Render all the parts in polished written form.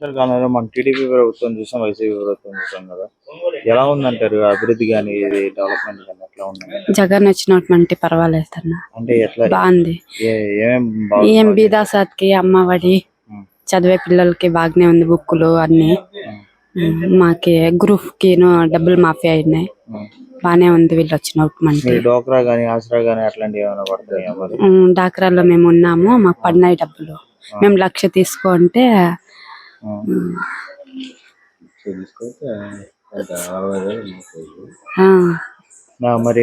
కాలంలో మన టీడీపీ ప్రభుత్వం చూసాం, వైసీపీ ప్రభుత్వం చూసాం కదా. ఎలా ఉందంటారు అభివృద్ధి కానీ ఇది డెవలప్మెంట్ కానీ ఎట్లా ఉన్నాయి? జగన్ వచ్చినటువంటి పర్వాలేదు అన్న, అంటే ఎట్లా బాగుంది. ఏమేం ఏం బీదాసాత్కి అమ్మఒడి చదివే పిల్లలకి బాగానే ఉంది. బుక్కులు అన్ని మాకి గ్రూప్ కి డబ్బులు మాఫీ అయినాయి. బానే ఉంది వీళ్ళు వచ్చినటువంటి. డోక్రా గానీ ఆసరా గానీ అట్లాంటివి ఏమైనా పడుతున్నాయా మరి? డాక్రాల్లో మేము ఉన్నాము, మాకు పడినాయి డబ్బులు. మేము 1,00,000 తీసుకుంటే మరి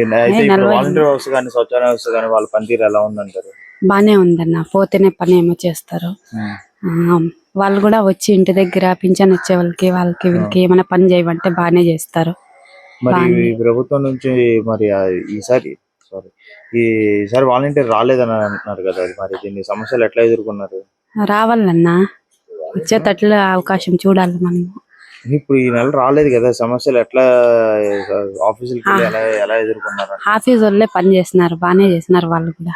వాలంటీర్ వ్యవస్థ కానీ స్వచ్ఛంద వ్యవస్థ కానీ వాళ్ళ పనితీరు ఎలా ఉందంటారు? బానే ఉందన్న, పోతేనే పని ఏమో చేస్తారు. వాళ్ళు కూడా వచ్చి ఇంటి దగ్గర పింఛన్ వచ్చే వాళ్ళకి వీళ్ళకి ఏమైనా పని చేయమంటే బానే చేస్తారు. మరి ప్రభుత్వం నుంచి మరి ఈసారి వాలంటీర్ రాలేదని అంటున్నారు కదా, మరి దీన్ని సమస్యలు ఎట్లా ఎదుర్కొన్నారు? రావాలన్నా వచ్చేటట్లు అవకాశం చూడాలి మనం. ఇప్పుడు ఈ నెల రాలేదు కదా, సమస్యలు ఎట్లా ఆఫీసులకి ఎలా ఎదుర్కొన్నారు? ఆఫీస్ వాళ్ళే పని చేస్తున్నారు, బానే చేస్తున్నారు వాళ్ళు కూడా.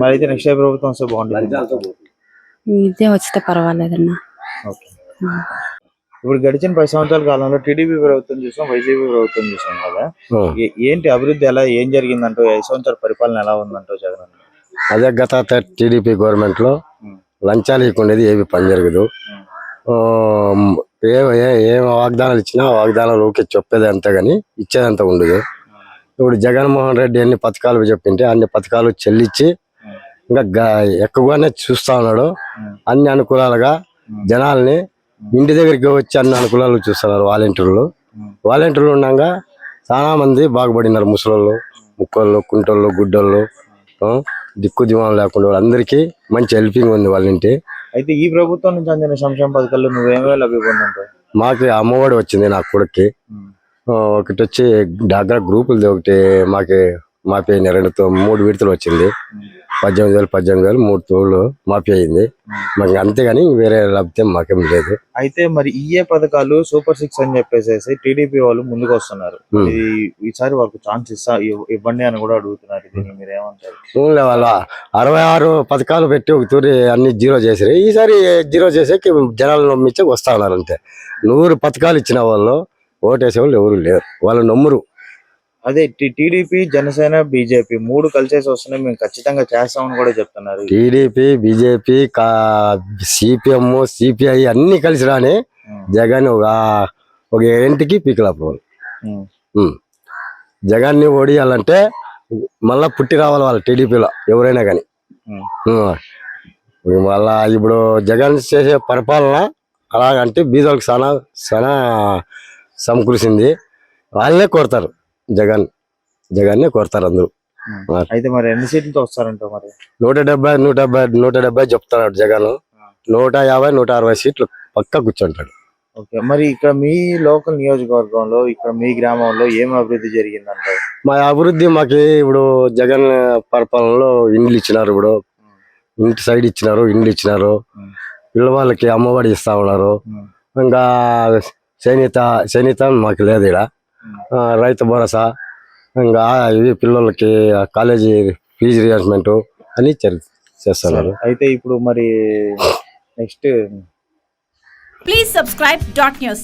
మరి అయితే నెక్స్ట్ ప్రభుత్వం వస్తే బాగుంటుంది. ఇదే వస్తే పర్వాలేదన్నా. ఇప్పుడు గడిచిన 10 సంవత్సరాల కాలంలో టీడీపీ ప్రభుత్వం చూసాం, వైసీపీ ప్రభుత్వం చూసాం కదా. ఏంటి అభివృద్ధి ఎలా జరిగిందంటూ 5 సంవత్సరాల పరిపాలన ఎలా ఉందంటూ జగన్? అదే గత టీడీపీ గవర్నమెంట్ లో లంచాలు ఇవ్వకుండేది ఏమి పని జరగదు. ఏం వాగ్దానాలు ఇచ్చినా వాగ్దానాలు ఊకే చెప్పేది అంతే గాని ఇచ్చేదంతా ఉండదు. ఇప్పుడు జగన్మోహన్ రెడ్డి ఎన్ని పథకాలు చెప్పింటే అన్ని పథకాలు చెల్లించి ఇంకా ఎక్కువగానే చూస్తా ఉన్నాడు. అన్ని అనుకూలాలుగా జనాల్ని ఇంటి దగ్గరికి వచ్చి అన్ని అనుకూలాలు చూస్తున్నారు. వాలంటీర్లు ఉండగా చాలా మంది బాగుపడినారు. ముసలోళ్ళు, ముక్కోళ్ళు, కుంటోళ్ళు, గుడ్డోళ్ళు, దిక్కు దివాణం లేకుండా అందరికీ మంచి హెల్పింగ్ ఉంది వాళ్ళ ఇంటి. అయితే ఈ ప్రభుత్వం నుంచి అందిన సంక్షేమ పథకాలు నువ్వేమే లభ్య పొందుంటావు? మాకు అమ్మఒడి వచ్చింది నా కొడుక్కి. ఒకటి వచ్చి డాక్రా గ్రూపులది ఒకటి మాపి 3 విడతలు వచ్చింది. 18,000 3 తోళ్ళు మాఫీ అయింది మాకు, అంతేగాని వేరే లభ్యం మాకేం లేదు. అయితే మరి ఈ పథకాలు సూపర్ 6 అని చెప్పేసి టీడీపీ వాళ్ళు ముందుకు వస్తున్నారు. ఈసారి వాళ్ళకి ఛాన్స్ ఇవ్వండి అని కూడా అడుగుతున్నారు. దీన్ని మీరు ఏమంటారు? వాళ్ళ 66 పథకాలు పెట్టి ఒక తూరి అన్ని జీరో చేసారు. ఈసారి జీరో చేసేకి జనాలు నమ్మించే వస్తా ఉన్నారు అంతే. 100 పథకాలు ఇచ్చిన వాళ్ళు ఓటేసే వాళ్ళు ఎవరు లేరు, వాళ్ళు నమ్మురు. అదే టీడీపీ, జనసేన, బీజేపీ 3 కలిసేసి వస్తున్నాయి, మేము ఖచ్చితంగా చేస్తామని కూడా చెప్తున్నారు. టీడీపీ, బీజేపీ, సిపిఎం, సిపిఐ అన్ని కలిసి రాని జగన్ ఒక ఇంటికి పీకలాపోవాలి. జగన్ ని ఓడియాలంటే మళ్ళా పుట్టి రావాలి వాళ్ళు టీడీపీలో ఎవరైనా కానీ. మళ్ళా ఇప్పుడు జగన్ చేసే పరిపాలన అలాగంటే బీదోళ్ళకి చాలా సమకూర్చింది. వాళ్ళే కోరుతారు, జగన్నే కోరుతారు అందరూ. అయితే మరి ఎన్ని సీట్లతో వస్తారంట? మరి 170 చెప్తాడు జగన్. 150 160 సీట్లు పక్కా కూర్చుంటాడు. ఓకే, మరి ఇక్కడ మీ లోకల్ నియోజకవర్గంలో ఇక్కడ మీ గ్రామంలో ఏం అభివృద్ధి జరిగిందంట? మా అభివృద్ధి మాకు ఇప్పుడు జగన్ పరిపాలనలో ఇండ్లు ఇచ్చినారు. ఇప్పుడు ఇంటి సైడ్ ఇచ్చినారు, ఇండ్లు ఇచ్చినారు. పిల్లవాళ్ళకి అమ్మఒడి ఇస్తా ఉన్నారు. ఇంకా చేనేత మాకు లేదు ఇక్కడ. రైతు భరోసా, ఇంకా ఇవి పిల్లలకి కాలేజీ ఫీజు రియంబర్స్మెంట్ అని చేస్తున్నారు. అయితే ఇప్పుడు మరి నెక్స్ట్ ప్లీజ్ సబ్స్క్రైబ్ .న్యూస్.